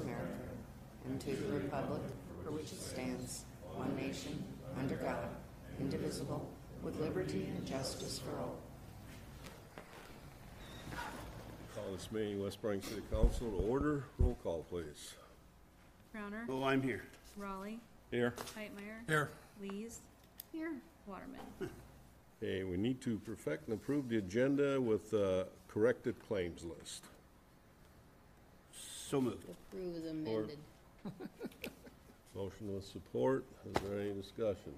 America and to the republic for which it stands, one nation, under God, indivisible, with liberty and justice for all. Call this meeting, West Burlington City Council to order. Roll call, please. Crowner. Oh, I'm here. Raleigh. Here. Heitmeyer. Here. Lees. Here. Waterman. Okay, we need to perfect and approve the agenda with a corrected claims list. So moved. Approve as amended. Motion with support. Is there any discussion?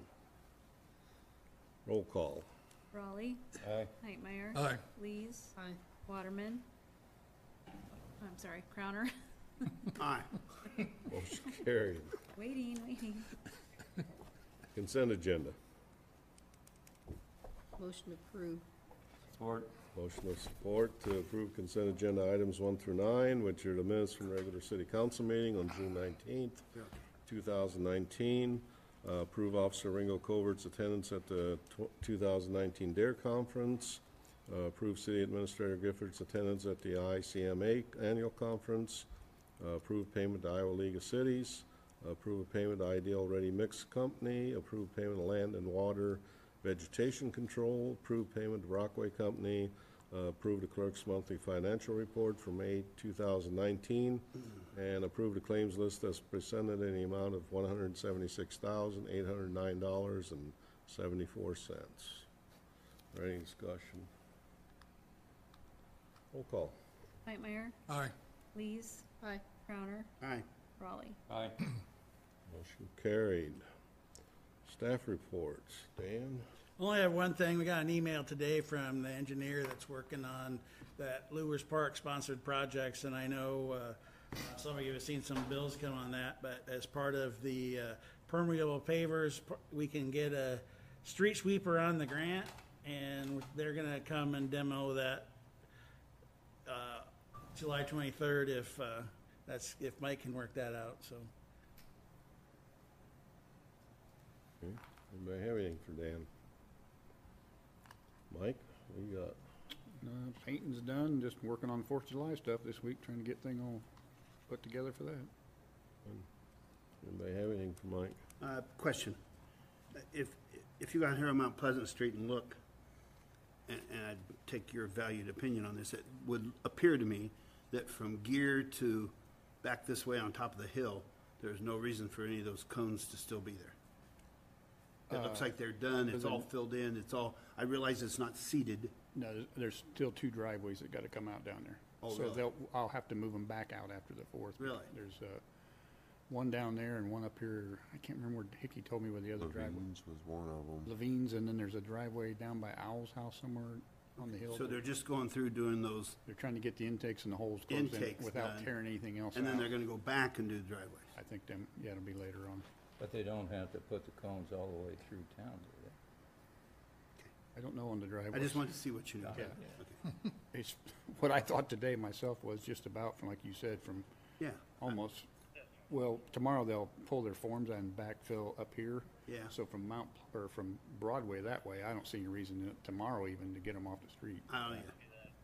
Roll call. Raleigh. Aye. Heitmeyer. Aye. Lees. Aye. Waterman. I'm sorry, Crowner. Aye. Motion carried. Waiting. Consent agenda. Motion approved. Support. Motion with support to approve consent agenda items 1 through 9, which are the minutes from the regular city council meeting on June 19th, 2019. Approve Officer Ringo Covert's attendance at the 2019 DARE conference. Approve City Administrator Gifford's attendance at the ICMA annual conference. Approve payment to Iowa League of Cities. Approve a payment to Ideal Ready Mix Company. Approve payment to Land and Water Vegetation Control. Approve payment to Brockway Company. Approve the clerk's monthly financial report for May 2019. And approve the claims list as presented in the amount of $176,809.74. Any discussion? Roll call. Heitmeyer. Aye. Lees. Aye. Crowner. Aye. Raleigh. Aye. Motion carried. Staff reports. Dan? Only have one thing. We got an email today from the engineer that's working on that Lewis Park sponsored projects, and I know some of you have seen some bills come on that, but as part of the permeable pavers, we can get a street sweeper on the grant, and they're going to come and demo that July 23rd if Mike can work that out. So. Okay. Anybody have anything for Dan? Mike, what you got? Painting's done, just working on 4th of July stuff this week, trying to get thing all put together for that. Anybody have anything for Mike? Question. If you got here on Mount Pleasant Street and look, and I'd take your valued opinion on this, it would appear to me that from Gear to back this way on top of the hill, there's no reason for any of those cones to still be there. It looks like they're done, it's all filled in, I realize it's not seeded. No, there's still 2 driveways that gotta come out down there. Oh, So really? I'll have to move them back out after the 4th. Really? There's one down there and one up here, I can't remember where Hickey told me where the other driveway. Levine's was one of them. Levine's, and then there's a driveway down by Owl's house somewhere on the hill. So they're just going through doing those, They're trying to get the intakes and the holes closed in Intakes without done. tearing anything else and then out. they're gonna go back and do the driveways. I think it'll be later on. But they don't have to put the cones all the way through town, do they? I don't know on the driveway. I just wanted to see what you knew. Yeah. Okay. It's, what I thought today myself was just about from, like you said, from Yeah, almost, well, tomorrow they'll pull their forms and backfill up here. yeah. So from from Broadway that way, I don't see any reason tomorrow even to get them off the street. Oh, yeah.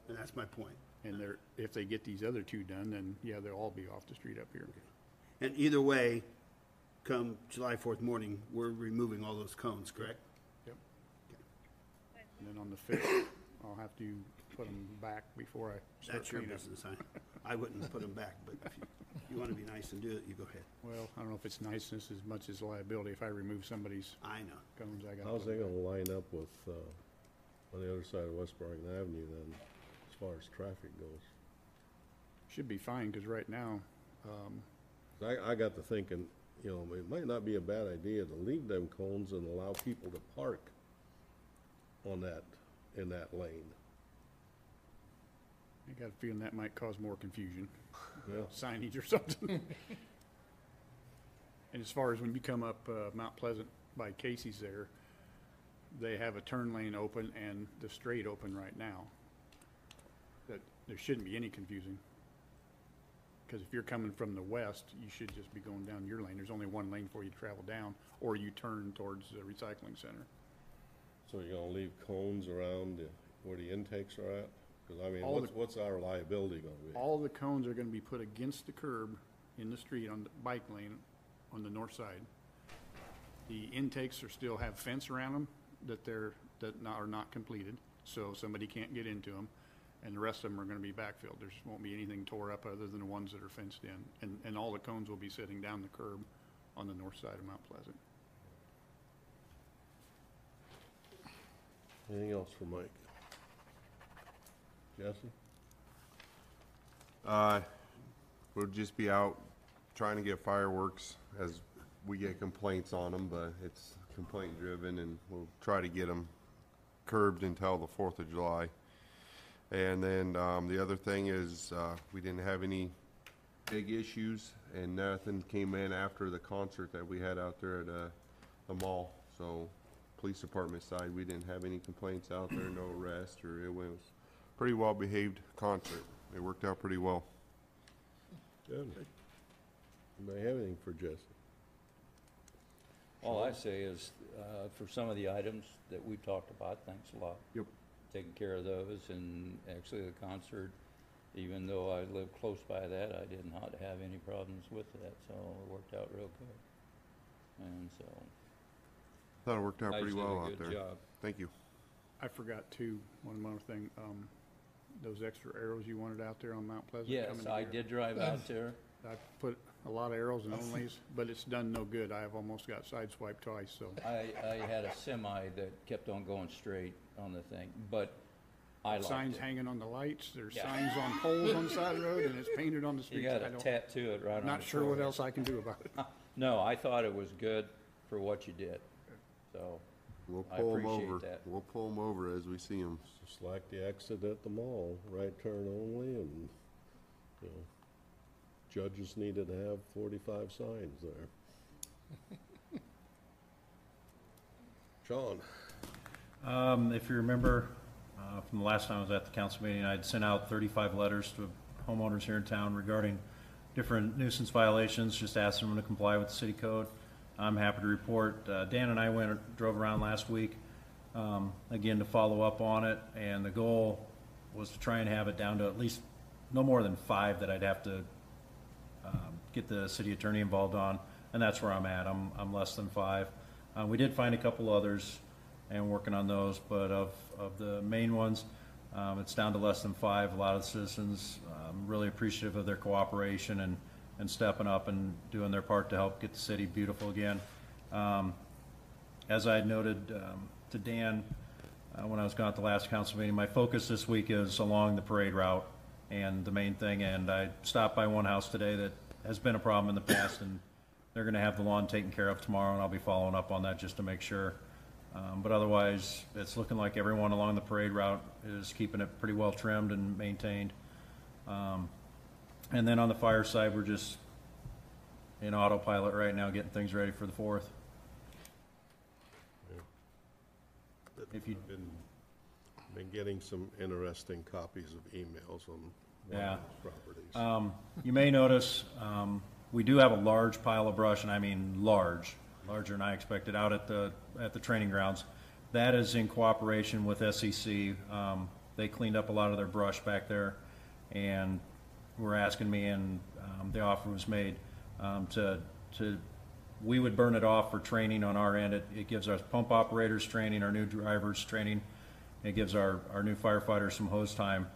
And that's my point. And if they get these other 2 done, then yeah, they'll all be off the street up here. And either way, come July 4th morning, we're removing all those cones, correct? Yep. And then on the 5th, I'll have to put them back before I start That's your cleanup. business. I wouldn't put them back, but if you want to be nice and do it, you go ahead. Well, I don't know if it's niceness as much as liability. If I remove somebody's I know. cones, I got. How's they gonna line up with, on the other side of West Burlington Avenue then, as far as traffic goes? Should be fine, because right now, I got to thinking, you know, it might not be a bad idea to leave them cones and allow people to park on that, in that lane. I got a feeling that might cause more confusion. Yeah. Signage or something. And as far as when you come up Mount Pleasant by Casey's there, they have a turn lane open and the straight open right now. That there shouldn't be any confusing. Because if you're coming from the west, you should just be going down your lane. There's only one lane for you to travel down, or you turn towards the recycling center. So you're gonna leave cones around where the intakes are at? Because I mean, All what's our liability gonna be? All the cones are gonna be put against the curb in the street on the bike lane on the north side. The intakes still have fence around them are not completed, so somebody can't get into them. And the rest of them are gonna be backfilled. There won't be anything tore up other than the ones that are fenced in. And all the cones will be sitting down the curb on the north side of Mount Pleasant. Anything else for Mike? Jesse? We'll just be out trying to get fireworks as we get complaints on them, but it's complaint driven, and we'll try to get them curbed until the 4th of July. And then the other thing is we didn't have any big issues, and nothing came in after the concert that we had out there at the mall. So police department side, we didn't have any complaints out there, no arrests, or it was pretty well behaved concert. It worked out pretty well. Good. Anybody have anything for Jesse? All I say is, for some of the items that we've talked about, thanks a lot. Yep. Taking care of those, and actually the concert, even though I live close by that, I did not have any problems with that, so it worked out real good. And so. Thought it worked out guys pretty did a well out good there. job. Thank you. I forgot too, one more thing, those extra arrows you wanted out there on Mount Pleasant. Yes, coming I together. did drive out there. I put a lot of arrows and onlys, but it's done no good. I've almost got sideswiped twice, so. I had a semi that kept on going straight on the thing, but I liked Signs it. hanging on the lights, there's Yeah. signs on poles on the side of the road, and it's painted on the You streets. got I to don't- tattoo it right on the Not sure what forehead. else I can do about it. No, I thought it was good for what you did, so. We'll I pull them appreciate over. that. We'll pull them over as we see them. Just like the exit at the mall, right turn only, and, you know, judges needed to have 45 signs there. Sean? If you remember, from the last time I was at the council meeting, I'd sent out 35 letters to homeowners here in town regarding different nuisance violations, just asking them to comply with the city code. I'm happy to report, Dan and I drove around last week, again, to follow up on it, and the goal was to try and have it down to at least no more than 5 that I'd have to get the city attorney involved on, and that's where I'm at. I'm less than 5. We did find a couple others and working on those, but of the main ones, it's down to less than 5. A lot of the citizens really appreciative of their cooperation and stepping up and doing their part to help get the city beautiful again. As I had noted to Dan when I was gone at the last council meeting, my focus this week is along the parade route and the main thing, and I stopped by one house today that has been a problem in the past, and they're going to have the lawn taken care of tomorrow, and I'll be following up on that just to make sure. But otherwise, it's looking like everyone along the parade route is keeping it pretty well trimmed and maintained. And then on the fire side, we're just in autopilot right now, getting things ready for the 4th. If you, Been getting some interesting copies of emails on one Yeah. of those properties. you may notice, we do have a large pile of brush, and I mean large, larger than I expected, out at the training grounds. That is in cooperation with SEC. They cleaned up a lot of their brush back there, and were asking me, and the offer was made we would burn it off for training on our end. It gives our pump operators training, our new drivers training. It gives our new firefighters some hose time.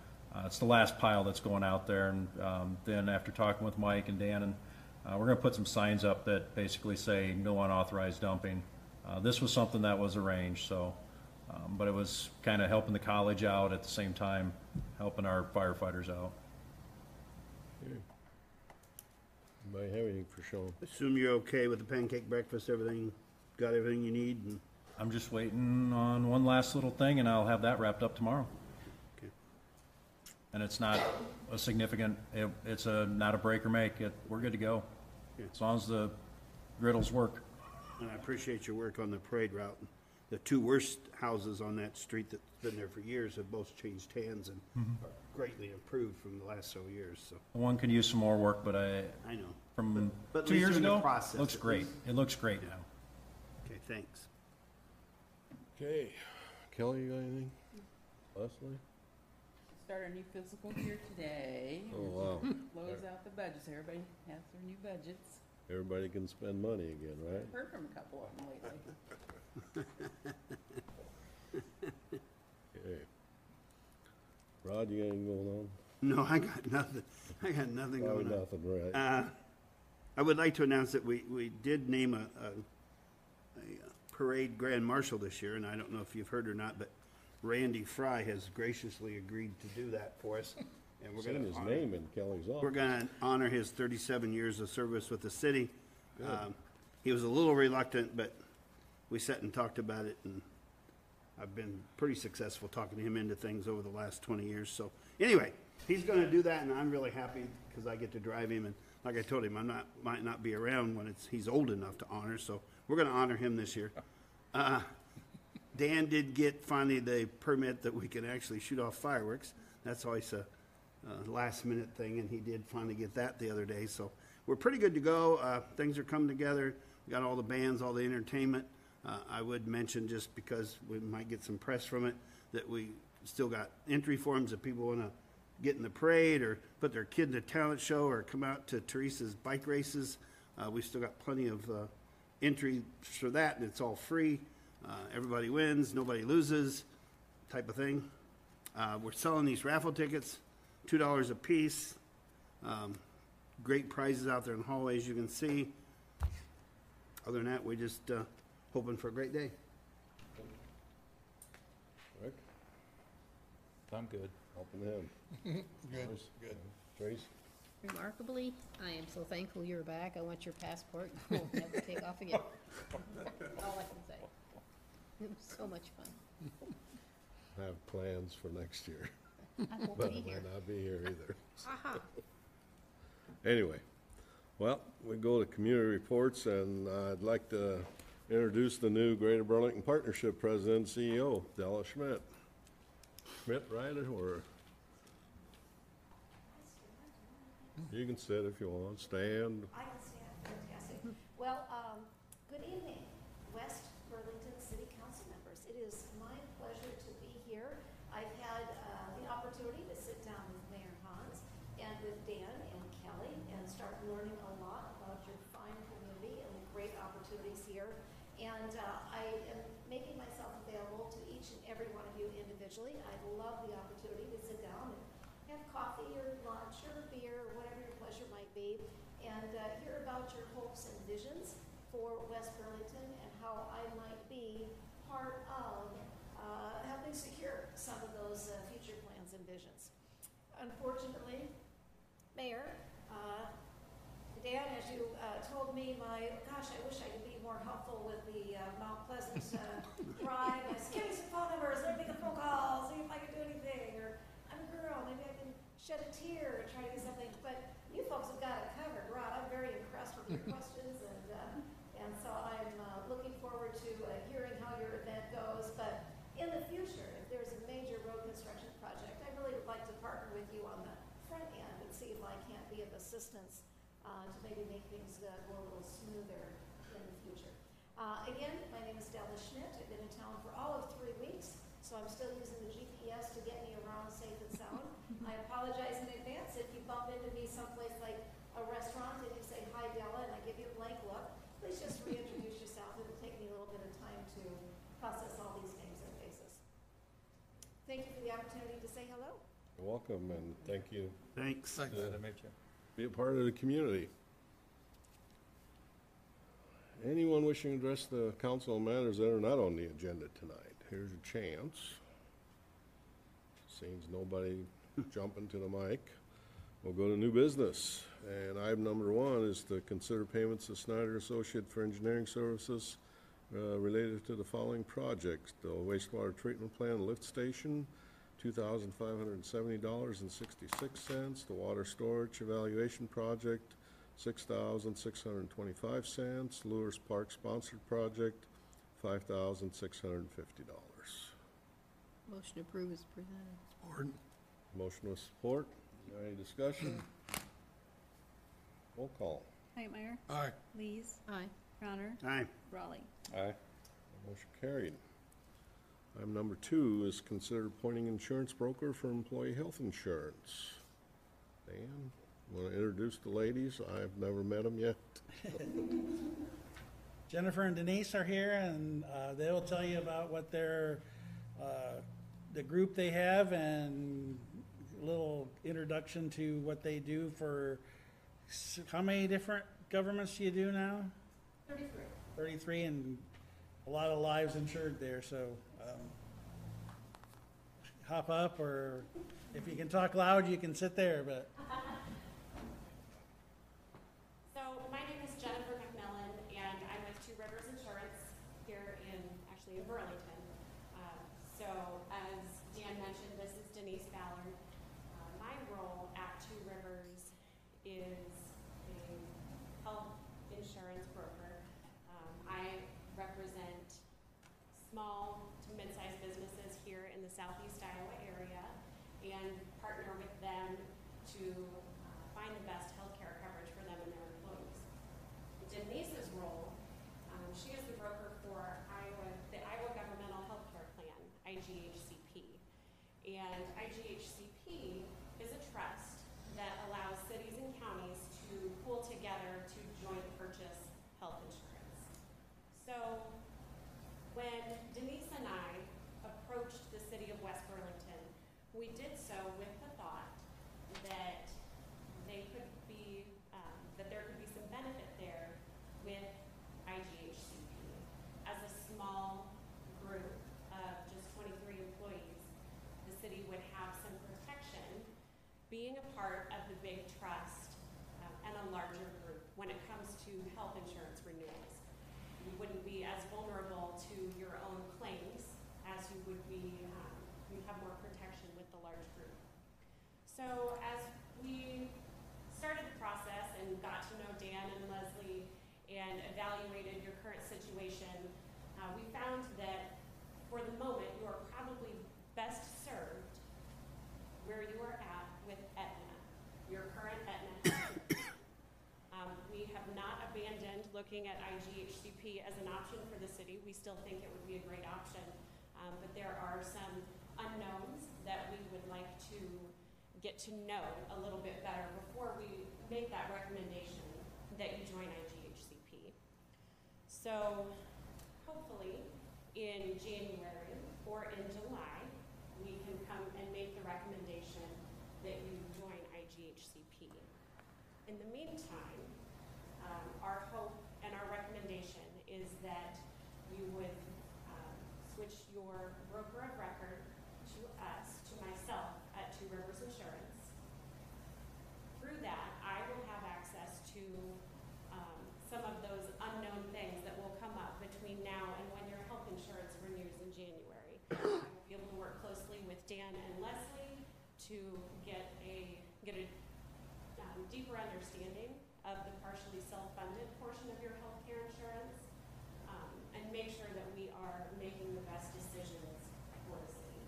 It's the last pile that's going out there, and then after talking with Mike and Dan, and we're going to put some signs up that basically say no unauthorized dumping. This was something that was arranged, so, but it was kind of helping the college out at the same time, helping our firefighters out. Anybody have anything for Sean? Assume you're okay with the pancake breakfast, everything, got everything you need, and, I'm just waiting on one last little thing, and I'll have that wrapped up tomorrow. okay. And it's not a significant, it's not a break or make. We're good to go. Yeah. As long as the griddles work. And I appreciate your work on the parade route. The 2 worst houses on that street that's been there for years have both changed hands and are greatly improved from the last several years, so, One could use some more work, but I know. from But at 2 least years you're in the ago, process, looks at great. least. It looks great now. Okay, thanks. Okay. Kelly, you got anything? Leslie? Start our new physical here today. Oh, wow. Close out the the budgets. Everybody has their new budgets. Everybody can spend money again, right? I've heard from a couple of them lately. Okay. Rod, you got anything going on? No, I got nothing. I got nothing Probably going on. nothing, right? I would like to announce that we did name a parade grand marshal this year, and I don't know if you've heard or not, but Randy Fry has graciously agreed to do that for us. And we're Seen going his to name in Kelly's office. We're going to honor his 37 years of service with the city. He was a little reluctant, but we sat and talked about it, and I've been pretty successful talking to him into things over the last 20 years. So anyway, he's going to do that, and I'm really happy because I get to drive him. And like I told him, might not be around when he's old enough to honor. So we're going to honor him this year. Dan did get finally the permit that we can actually shoot off fireworks. That's always a last minute thing, and he did finally get that the other day. So we're pretty good to go. Things are coming together. We got all the bands, all the entertainment. I would mention, just because we might get some press from it, that we still got entry forms if people want to get in the parade or put their kid in a talent show or come out to Teresa's bike races. We still got plenty of entry for that, and it's all free. Everybody wins, nobody loses, type of thing. We're selling these raffle tickets, $2 a piece. Great prizes out there in the hallway, as you can see. Other than that, we're just hoping for a great day. Rick, I'm good. helping him. Good. Trace? Remarkably, I am so thankful you're back. I want your passport. We'll never take off again. All I can say. It was so much fun. I have plans for next year, I won't but I be here. might not be here either. Aha. Anyway, well, we go to community reports, and I'd like to introduce the new Greater Burlington Partnership President and CEO, Della Schmidt. Schmidt, right, or? You can sit if you want, stand. I can stand, fantastic. Well, good evening, West Burlington City Council members. It is my pleasure to be here. I've had the opportunity to sit down with Mayor Hans and with Dan and Kelly and start learning a lot about your fine community and the great opportunities here. And I am making myself available to each and every one of you individually. I'd love the opportunity to sit down and have coffee or lunch or beer or whatever your pleasure might be, and hear about your hopes and visions for West Burlington and how I might be part of helping secure some of those future plans and visions. Unfortunately, Mayor, Dan, as you told me, gosh, I wish I could be more helpful with the Mount Pleasant drive. Give me some phone numbers, let me make a phone call, see if I can do anything, or I'm a girl, maybe I can shed a tear and try to do something. But you folks have got it covered, Rod. I'm very impressed with your questions, and so I'm looking forward to hearing how your event goes. But in the future, if there's a major road construction project, I really would like to partner with you on the front end and see if I can't be of assistance to maybe make things go a little smoother in the future. Again, my name is Della Schmidt. I've been in town for all of 3 weeks, so I'm still using the GPS to get me around safe and sound. I apologize in advance if you bump into me someplace like a restaurant and you say, "Hi, Della," and I give you a blank look. Please just reintroduce yourself. It'll take me a little bit of time to process all these names and faces. Thank you for the opportunity to say hello. You're welcome, and thank you. Thanks. Glad to meet you. Be a part of the community. Anyone wishing to address the council on matters that are not on the agenda tonight? Here's your chance. Seems nobody jumping to the mic. We'll go to new business. And item number 1 is to consider payments to Snyder Associate for engineering services related to the following projects: the wastewater treatment plant lift station, $2,570.66. The water storage evaluation project, $6,625. Lewis Park sponsored project, $5,650. Motion approved is presented. Motion with support. Any discussion? Roll call. Whitmire. Aye. Lees. Aye. Crowner. Aye. Raleigh. Aye. Motion carried. Item number 2 is consider appointing insurance broker for employee health insurance. Dan, Want to introduce the ladies? I've never met them yet. Jennifer and Denise are here, and they will tell you about what their the group they have and a little introduction to what they do for how many different governments do you do now? 33. 33, and a lot of lives insured there. So hop up, or if you can talk loud, you can sit there. But So my name is Jennifer McMillan, and I'm with Two Rivers Insurance here in Burlington. So as Dan mentioned, this is Denise Ballard. My role at Two Rivers is a health insurance broker. I represent small to mid-sized businesses here in the southeast Iowa area and partner with them to find the best healthcare coverage for them and their employees. Denise's role, she is the broker for the Iowa Governmental Healthcare Plan, IGHCP. And IGHCP is a trust that allows cities and counties to pool together to joint purchase health insurance. So when Denise and I approached the city of West Burlington, we did so with the thought that there could be some benefit there with IGHCP. As a small group of just 23 employees, the city would have some protection being a part of the big trust and a larger group when it comes to health insurance renewals. You wouldn't be as vulnerable to your own claims as you would be, you have more protection with the large group. So as we started the process and got to know Dan and Leslie and evaluated your current situation, we found that for the moment you are probably best served where you are at with Aetna, your current Aetna. We have not abandoned looking at IGHCP as an option for the city. We still think it would be a great option, but there are some unknowns that we would like to get to know a little bit better before we make that recommendation that you join IGHCP. So hopefully in January or in July, we can come and make the recommendation that you join IGHCP. In the meantime, our hope and our recommendation is that you would switch your broker of record to us, to myself at Two Rivers Insurance. Through that, I will have access to some of those unknown things that will come up between now and when your health insurance renews in January. I will be able to work closely with Dan and Leslie to get a deeper understanding of the partially self-funded portion of your health care insurance, and make sure that we are making the best decisions for the city.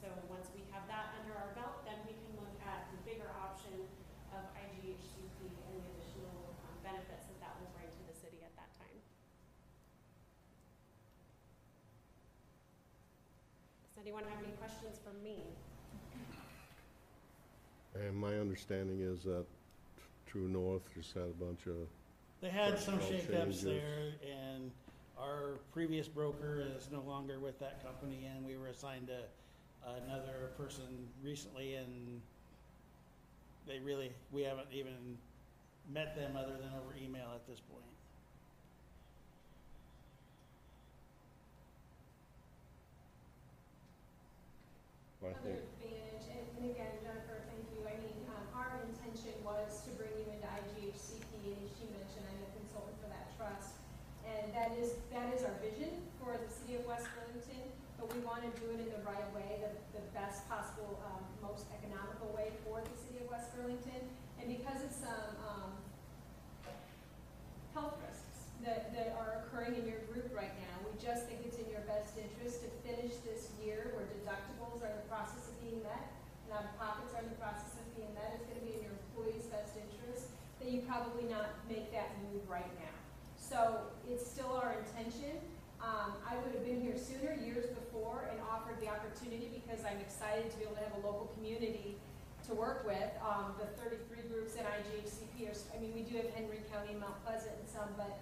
So once we have that under our belt, then we can look at the bigger option of IGHCP and the additional benefits that will bring to the city at that time. Does anyone have any questions for me? And my understanding is that True North just had a bunch of... they had some personnel shakeups changes. there, and our previous broker is no longer with that company, and we were assigned to another person recently, and we haven't even met them other than over email at this point. I think Another advantage, and again, Jennifer, thank you. I mean, our intention was to bring you into IGHCP, and as she mentioned, I'm the consultant for that trust. And that is our vision for the city of West Burlington, but we want to do it in the right way, the best possible, most economical way for the city of West Burlington. And because it's some health risks that are occurring in your group right now, we just think it's in your best interest to finish this year where deductibles are in the process of being met and out-of-pockets are in the process of being met. It's going to be in your employees' best interest that you probably not make that move right now. So it's still our intention. I would have been here sooner, years before, and offered the opportunity because I'm excited to be able to have a local community to work with. The 33 do have Henry County, Mount Pleasant and some, but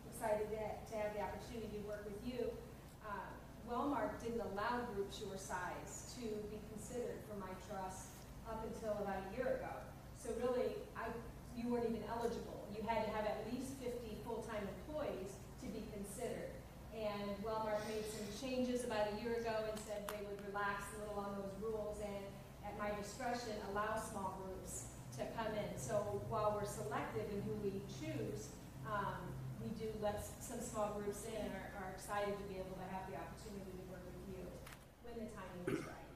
excited to have the opportunity to work with you. Wellmark didn't allow groups your size to be considered for my trust up until about a year ago. So really, you weren't even eligible. You had to have at least 50 full-time employees to be considered. And Wellmark made some changes about a year ago and said they would relax a little on those rules and, at my discretion, allow small groups to come in. So while we're selective in who we choose, we do let some small groups in and are excited to be able to have the opportunity to work with you when the timing is right.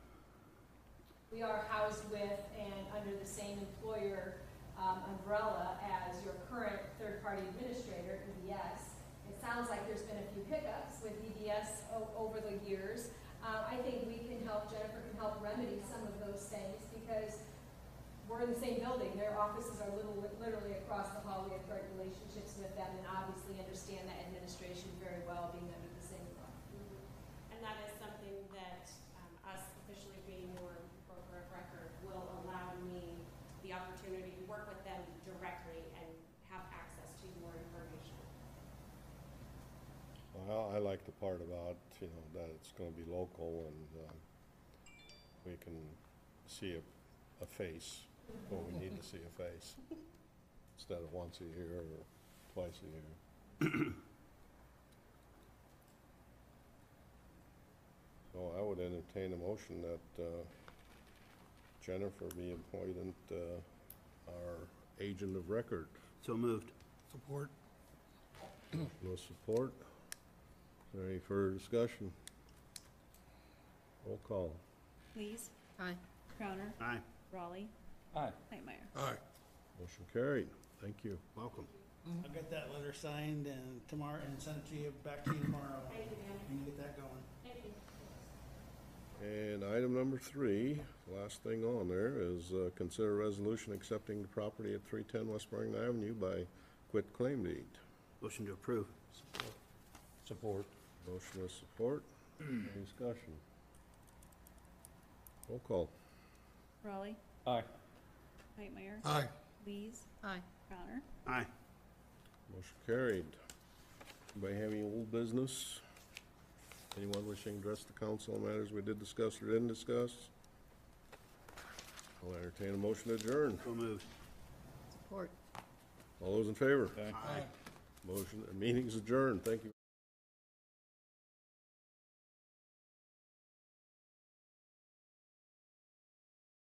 We are housed with and under the same employer umbrella as your current third-party administrator, EDS. It sounds like there's been a few hiccups with EDS over the years. I think we can help, Jennifer can help remedy some of those things because we're in the same building. Their offices are literally across the hall. We have great relationships with them and obviously understand that administration very well, being under the same roof. And that is something that us officially being your broker of record will allow me the opportunity to work with them directly and have access to more information. Well, I like the part about, that it's gonna be local and, we can see a face when we need to see a face, instead of once a year or twice a year. So I would entertain a motion that, Jennifer be appointed, our agent of record. So moved. Support. No support? Is there any further discussion? Roll call. Lees, Aye. Crowner, Aye. Raleigh, Aye. Whitemeyer. Motion carried. Thank you. Welcome. I'll get that letter signed and tomorrow, and send it to you, back to you tomorrow. Thank you, Dan. You can get that going. Thank you. And item number 3, last thing on there, is consider resolution accepting the property at 310 West Burlington Avenue by quit claim deed. Motion to approve. Support. Motion with support. Any discussion? Roll call. Raleigh, Aye. Whitemeyer. Aye. Lees, Aye. Crowner. Aye. Motion carried. Anybody have any old business? Anyone wishing to address the council on matters we did discuss or didn't discuss? I'll entertain a motion to adjourn. So moved. Support. All those in favor? Aye. Motion, meeting's adjourned. Thank you.